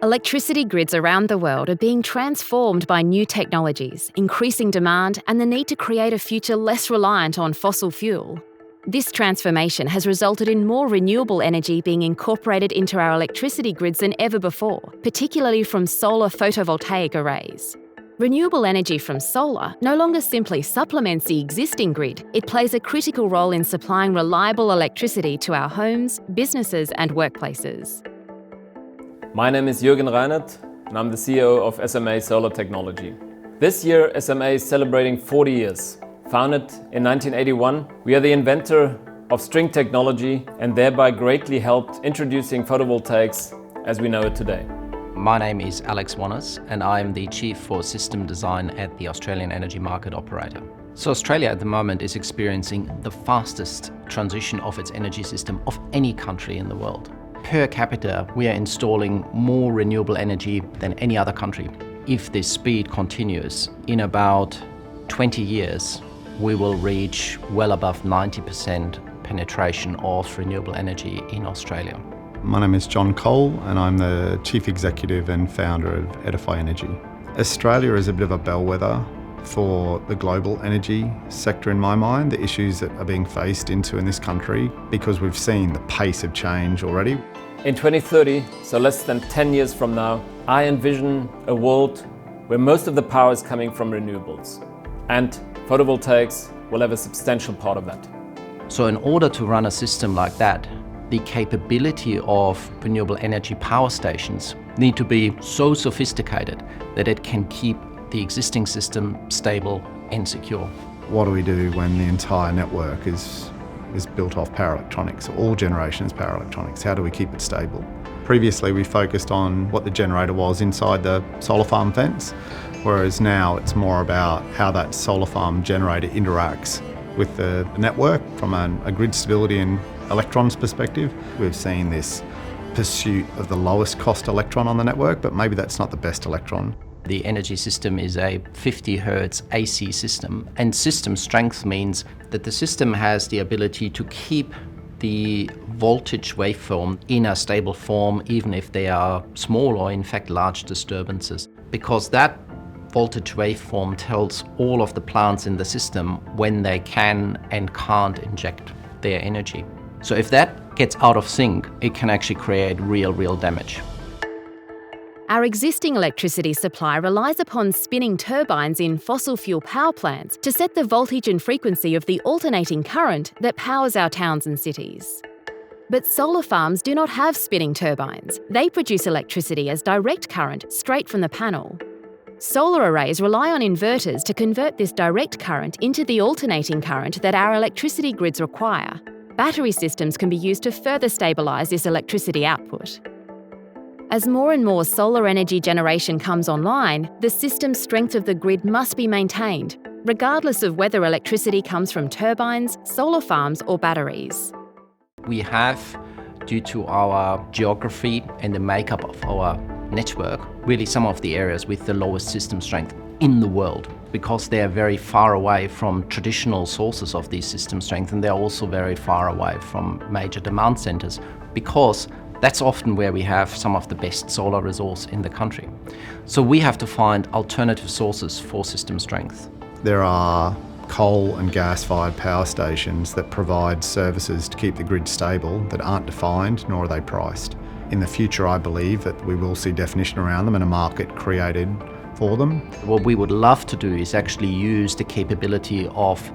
Electricity grids around the world are being transformed by new technologies, increasing demand, and the need to create a future less reliant on fossil fuel. This transformation has resulted in more renewable energy being incorporated into our electricity grids than ever before, particularly from solar photovoltaic arrays. Renewable energy from solar no longer simply supplements the existing grid, it plays a critical role in supplying reliable electricity to our homes, businesses, and workplaces. My name is Jürgen Reinert, and I'm the CEO of SMA Solar Technology. This year, SMA is celebrating 40 years. Founded in 1981, we are the inventor of string technology and thereby greatly helped introducing photovoltaics as we know it today. My name is Alex Wanners, and I'm the Chief for System Design at the Australian Energy Market Operator. So Australia at the moment is experiencing the fastest transition of its energy system of any country in the world. Per capita, we are installing more renewable energy than any other country. If this speed continues, in about 20 years, we will reach well above 90% penetration of renewable energy in Australia. My name is John Cole, and I'm the Chief Executive and founder of Edify Energy. Australia is a bit of a bellwether for the global energy sector in my mind, the issues that are being faced into in this country, because we've seen the pace of change already. In 2030, so less than 10 years from now, I envision a world where most of the power is coming from renewables. And photovoltaics will have a substantial part of that. So in order to run a system like that, the capability of renewable energy power stations need to be so sophisticated that it can keep the existing system stable and secure. What do we do when the entire network is built off power electronics, all generations power electronics? How do we keep it stable? Previously we focused on what the generator was inside the solar farm fence, whereas now it's more about how that solar farm generator interacts with the network from a grid stability and electrons perspective. We've seen this pursuit of the lowest cost electron on the network, but maybe that's not the best electron. The energy system is a 50 Hz AC system, and system strength means that the system has the ability to keep the voltage waveform in a stable form, even if they are small or in fact large disturbances, because that voltage waveform tells all of the plants in the system when they can and can't inject their energy. So if that gets out of sync, it can actually create real damage. Our existing electricity supply relies upon spinning turbines in fossil fuel power plants to set the voltage and frequency of the alternating current that powers our towns and cities. But solar farms do not have spinning turbines. They produce electricity as direct current straight from the panel. Solar arrays rely on inverters to convert this direct current into the alternating current that our electricity grids require. Battery systems can be used to further stabilise this electricity output. As more and more solar energy generation comes online, the system strength of the grid must be maintained, regardless of whether electricity comes from turbines, solar farms, or batteries. We have, due to our geography and the makeup of our network, really some of the areas with the lowest system strength in the world, because they are very far away from traditional sources of these system strength, and they're also very far away from major demand centers, because that's often where we have some of the best solar resource in the country. So we have to find alternative sources for system strength. There are coal and gas-fired power stations that provide services to keep the grid stable that aren't defined, nor are they priced. In the future, I believe that we will see definition around them and a market created for them. What we would love to do is actually use the capability of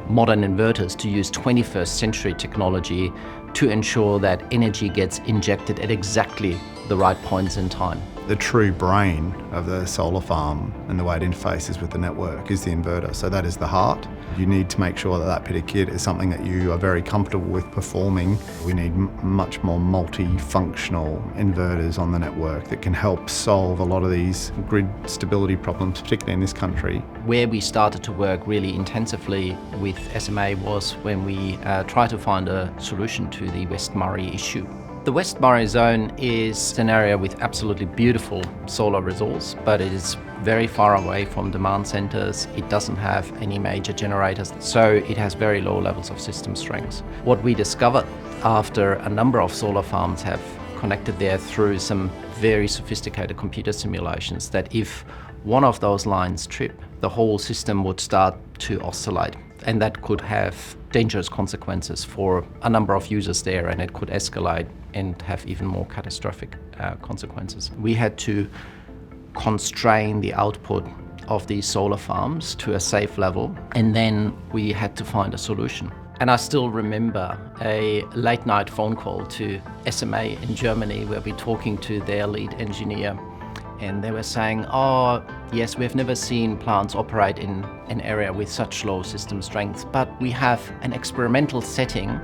modern inverters to use 21st century technology to ensure that energy gets injected at exactly the right points in time. The true brain of the solar farm and the way it interfaces with the network is the inverter, so that is the heart. You need to make sure that that bit of kit is something that you are very comfortable with performing. We need much more multi-functional inverters on the network that can help solve a lot of these grid stability problems, particularly in this country. Where we started to work really intensively with SMA was when we tried to find a solution to the West Murray issue. The West Murray Zone is an area with absolutely beautiful solar resource, but it is very far away from demand centers. It doesn't have any major generators, so it has very low levels of system strength. What we discovered after a number of solar farms have connected there through some very sophisticated computer simulations that if one of those lines trip, the whole system would start to oscillate. And that could have dangerous consequences for a number of users there, and it could escalate and have even more catastrophic consequences. We had to constrain the output of these solar farms to a safe level, and then we had to find a solution. And I still remember a late night phone call to SMA in Germany where we're talking to their lead engineer, and they were saying, oh yes, we've never seen plants operate in an area with such low system strength, but we have an experimental setting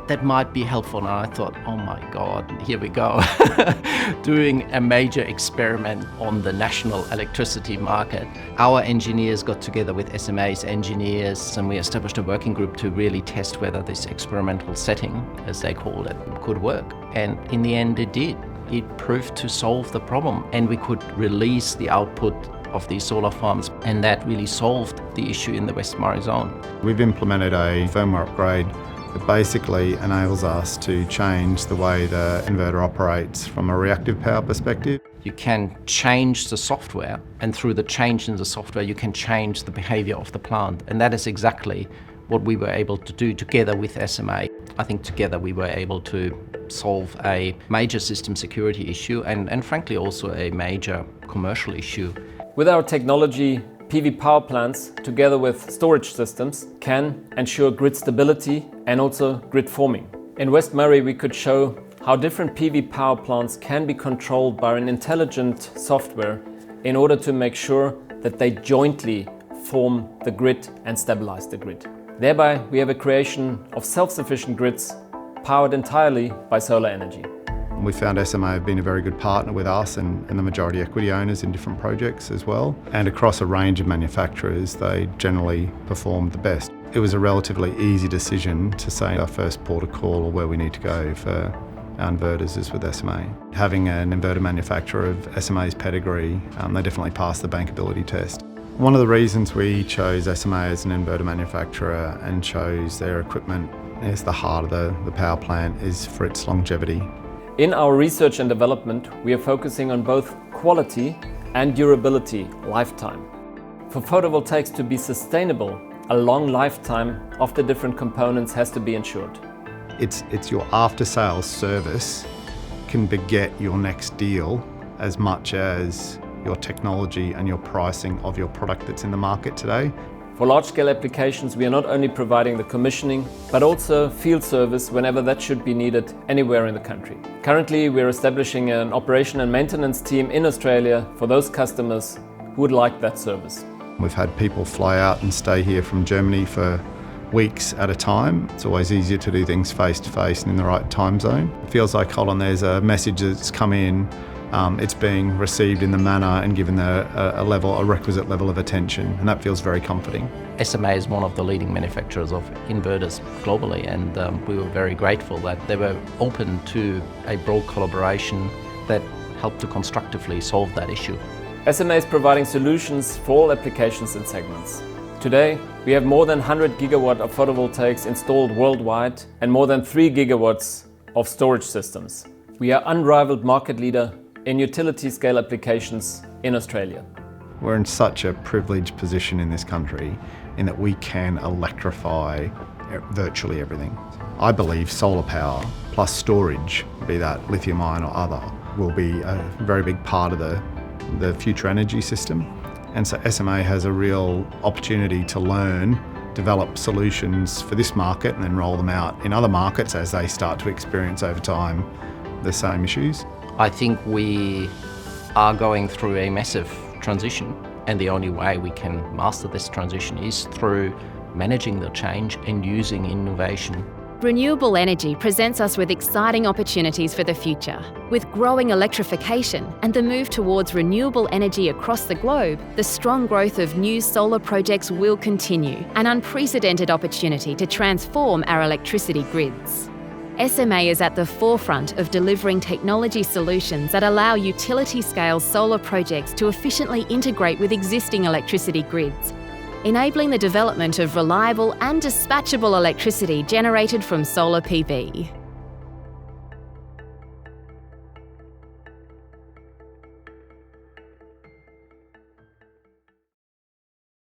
that might be helpful. And I thought, oh my God, here we go, doing a major experiment on the national electricity market. Our engineers got together with SMA's engineers, and we established a working group to really test whether this experimental setting, as they called it, could work. And in the end, it did. It proved to solve the problem, and we could release the output of these solar farms, and that really solved the issue in the West Murray zone. We've implemented a firmware upgrade that basically enables us to change the way the inverter operates from a reactive power perspective. You can change the software, and through the change in the software you can change the behavior of the plant, and that is exactly what we were able to do together with SMA. I think together we were able to solve a major system security issue and frankly also a major commercial issue. With our technology, PV power plants, together with storage systems, can ensure grid stability and also grid forming. In West Murray, we could show how different PV power plants can be controlled by an intelligent software in order to make sure that they jointly form the grid and stabilize the grid. Thereby, we have a creation of self-sufficient grids powered entirely by solar energy. We found SMA have been a very good partner with us and the majority equity owners in different projects as well. And across a range of manufacturers, they generally performed the best. It was a relatively easy decision to say our first port of call or where we need to go for our inverters is with SMA. Having an inverter manufacturer of SMA's pedigree, they definitely passed the bankability test. One of the reasons we chose SMA as an inverter manufacturer and chose their equipment as the heart of the power plant is for its longevity. In our research and development, we are focusing on both quality and durability, lifetime. For photovoltaics to be sustainable, a long lifetime of the different components has to be ensured. It's your after-sales service can beget your next deal as much as your technology and your pricing of your product that's in the market today. For large-scale applications, we are not only providing the commissioning, but also field service whenever that should be needed anywhere in the country. Currently, we are establishing an operation and maintenance team in Australia for those customers who would like that service. We've had people fly out and stay here from Germany for weeks at a time. It's always easier to do things face-to-face and in the right time zone. It feels like, hold on, there's a message that's come in, it's being received in the manner and given a requisite level of attention, and that feels very comforting. SMA is one of the leading manufacturers of inverters globally, and we were very grateful that they were open to a broad collaboration that helped to constructively solve that issue. SMA is providing solutions for all applications and segments. Today, we have more than 100 gigawatt of photovoltaics installed worldwide and more than 3 gigawatts of storage systems. We are unrivaled market leader in utility scale applications in Australia. We're in such a privileged position in this country in that we can electrify virtually everything. I believe solar power plus storage, be that lithium ion or other, will be a very big part of the future energy system. And so SMA has a real opportunity to learn, develop solutions for this market and then roll them out in other markets as they start to experience over time the same issues. I think we are going through a massive transition, and the only way we can master this transition is through managing the change and using innovation. Renewable energy presents us with exciting opportunities for the future. With growing electrification and the move towards renewable energy across the globe, the strong growth of new solar projects will continue, an unprecedented opportunity to transform our electricity grids. SMA is at the forefront of delivering technology solutions that allow utility-scale solar projects to efficiently integrate with existing electricity grids, enabling the development of reliable and dispatchable electricity generated from solar PV.